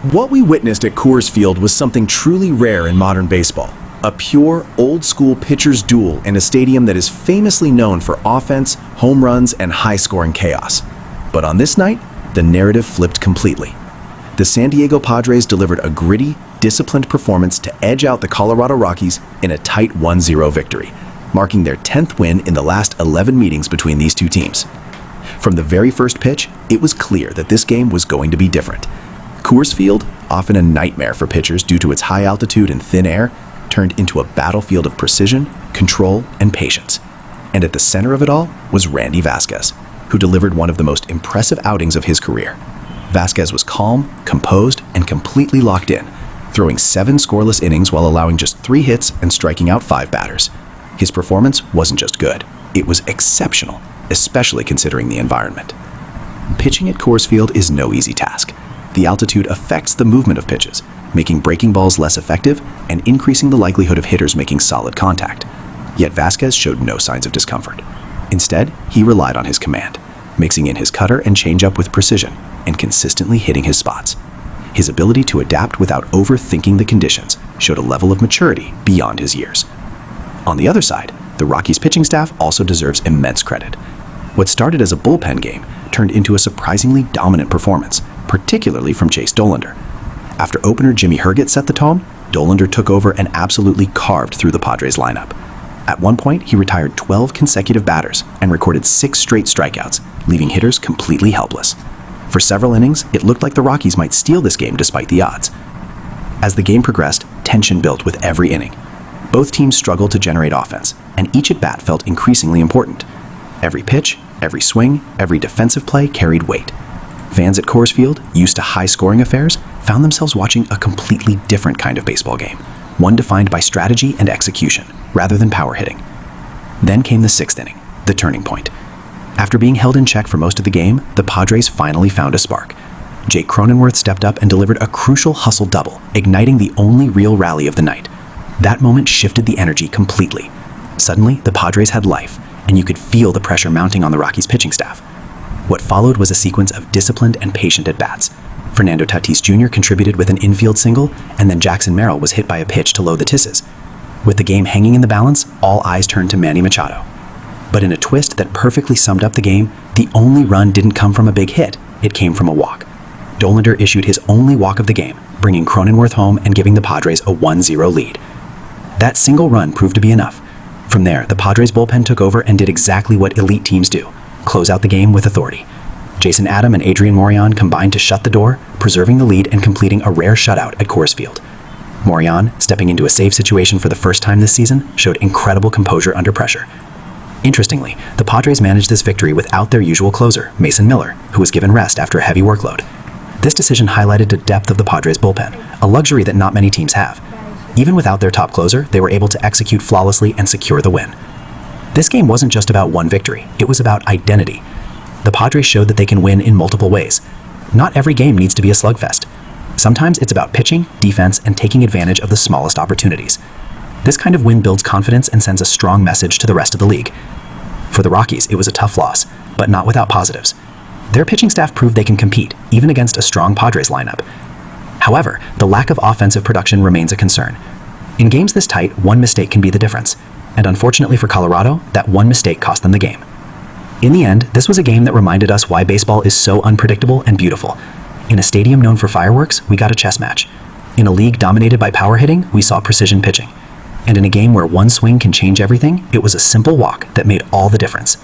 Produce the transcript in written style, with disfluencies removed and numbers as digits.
What we witnessed at Coors Field was something truly rare in modern baseball. A pure, old-school pitcher's duel in a stadium that is famously known for offense, home runs, and high-scoring chaos. But on this night, the narrative flipped completely. The San Diego Padres delivered a gritty, disciplined performance to edge out the Colorado Rockies in a tight 1-0 victory, marking their 10th win in the last 11 meetings between these two teams. From the very first pitch, it was clear that this game was going to be different. Coors Field, often a nightmare for pitchers due to its high altitude and thin air, turned into a battlefield of precision, control, and patience. And at the center of it all was Randy Vásquez, who delivered one of the most impressive outings of his career. Vásquez was calm, composed, and completely locked in, throwing 7 scoreless innings while allowing just 3 hits and striking out 5 batters. His performance wasn't just good, it was exceptional, especially considering the environment. Pitching at Coors Field is no easy task. The altitude affects the movement of pitches, making breaking balls less effective and increasing the likelihood of hitters making solid contact. Yet Vásquez showed no signs of discomfort. Instead, he relied on his command, mixing in his cutter and changeup with precision and consistently hitting his spots. His ability to adapt without overthinking the conditions showed a level of maturity beyond his years. On the other side, the Rockies pitching staff also deserves immense credit. What started as a bullpen game turned into a surprisingly dominant performance, particularly from Chase Dollander. After opener Jimmy Herget set the tone, Dollander took over and absolutely carved through the Padres lineup. At one point, he retired 12 consecutive batters and recorded 6 straight strikeouts, leaving hitters completely helpless. For several innings, it looked like the Rockies might steal this game despite the odds. As the game progressed, tension built with every inning. Both teams struggled to generate offense, and each at-bat felt increasingly important. Every pitch, every swing, every defensive play carried weight. Fans at Coors Field, used to high-scoring affairs, found themselves watching a completely different kind of baseball game, one defined by strategy and execution, rather than power hitting. Then came the 6th inning, the turning point. After being held in check for most of the game, the Padres finally found a spark. Jake Cronenworth stepped up and delivered a crucial hustle double, igniting the only real rally of the night. That moment shifted the energy completely. Suddenly, the Padres had life, and you could feel the pressure mounting on the Rockies pitching staff. What followed was a sequence of disciplined and patient at-bats. Fernando Tatis Jr. contributed with an infield single, and then Jackson Merrill was hit by a pitch to load the Tisses. With the game hanging in the balance, all eyes turned to Manny Machado. But in a twist that perfectly summed up the game, the only run didn't come from a big hit, it came from a walk. Dollander issued his only walk of the game, bringing Cronenworth home and giving the Padres a 1-0 lead. That single run proved to be enough. From there, the Padres bullpen took over and did exactly what elite teams do: close out the game with authority. Jason Adam and Adrian Morejon combined to shut the door, preserving the lead and completing a rare shutout at Coors Field. Morejon, stepping into a save situation for the first time this season, showed incredible composure under pressure. Interestingly, the Padres managed this victory without their usual closer, Mason Miller, who was given rest after a heavy workload. This decision highlighted the depth of the Padres bullpen, a luxury that not many teams have. Even without their top closer, they were able to execute flawlessly and secure the win. This game wasn't just about one victory, it was about identity. The Padres showed that they can win in multiple ways. Not every game needs to be a slugfest. Sometimes it's about pitching, defense, and taking advantage of the smallest opportunities. This kind of win builds confidence and sends a strong message to the rest of the league. For the Rockies, it was a tough loss, but not without positives. Their pitching staff proved they can compete, even against a strong Padres lineup. However, the lack of offensive production remains a concern. In games this tight, one mistake can be the difference. And unfortunately for Colorado, that one mistake cost them the game. In the end, this was a game that reminded us why baseball is so unpredictable and beautiful. In a stadium known for fireworks, we got a chess match. In a league dominated by power hitting, we saw precision pitching. And in a game where one swing can change everything, it was a simple walk that made all the difference.